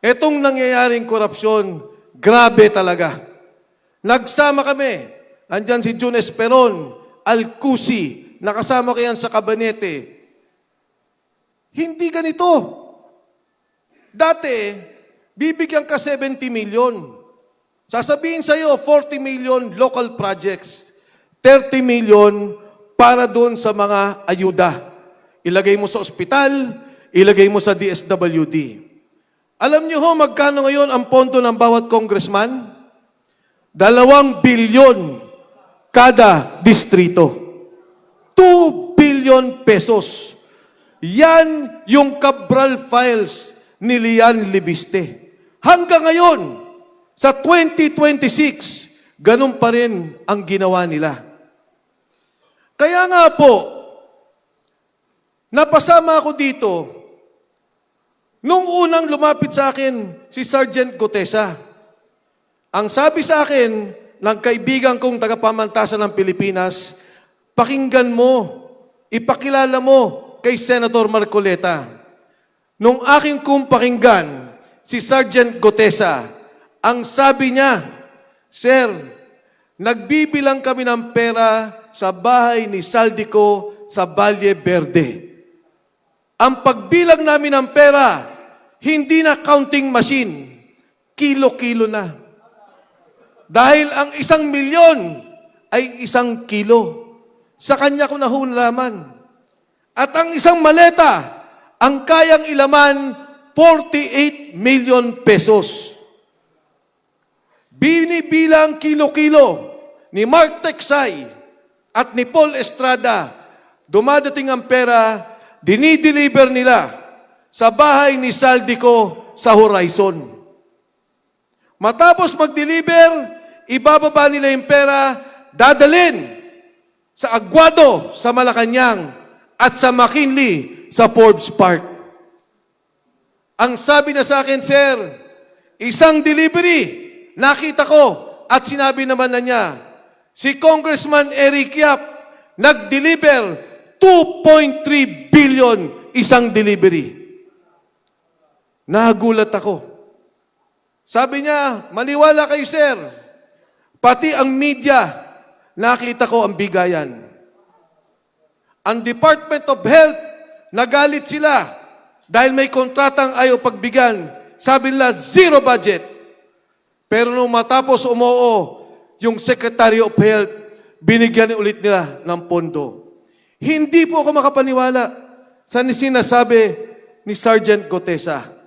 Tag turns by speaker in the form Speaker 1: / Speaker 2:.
Speaker 1: Etong nangyayaring korupsyon, grabe talaga. Nagsama kami. Andyan si Jun Esperon, Alcusi, nakasama ko yan sa kabinete. Hindi ganito. Dati, bibigyan ka 70 million. Sasabihin sa'yo, 40 million local projects. 30 million para doon sa mga ayuda. Ilagay mo sa ospital, ilagay mo sa DSWD. Alam niyo ho, magkano ngayon ang pondo ng bawat congressman? 2 bilyon kada distrito. 2 billion pesos. Yan yung Cabral files ni Lian Libiste. Hanggang ngayon, sa 2026, ganun pa rin ang ginawa nila. Kaya nga po, napasama ako dito, nung unang lumapit sa akin si Sergeant Gutesa, ang sabi sa akin ng kaibigan kong tagapamantasan ng Pilipinas, pakinggan mo, ipakilala mo kay Senator Marcoleta. Nung aking kong pakinggan si Sergeant Gutesa, ang sabi niya, Sir, nagbibilang kami ng pera sa bahay ni Saldico sa Valle Verde. Ang pagbilang namin ng pera, hindi na counting machine, kilo-kilo na. Dahil ang 1 milyon ay 1 kilo. Sa kanya ko nahulaman. At ang isang maleta, ang kayang ilaman, 48 million pesos. Binibilang kilo-kilo ni Mark Teksay at ni Paul Estrada, dumadating ang pera, dinideliver nila sa bahay ni Saldico sa Horizon. Matapos mag-deliver, ibababa nila yung pera, dadalhin sa Aguado sa Malacanang at sa McKinley sa Forbes Park. Ang sabi na sa akin, Sir, isang delivery, nakita ko at sinabi naman na niya, si Congressman Eric Yap nag-deliver 2.3 billion isang delivery. Nagulat ako. Sabi niya, maniwala kayo, sir. Pati ang media, nakita ko ang bigayan. Ang Department of Health, nagalit sila dahil may kontratang ayaw pagbigyan. Sabi nila, zero budget. Pero nung matapos umoo, yung Secretary of Health, binigyan ulit nila ng pondo. Hindi po ako makapaniwala sa sinasabi ni Sergeant Gutesa.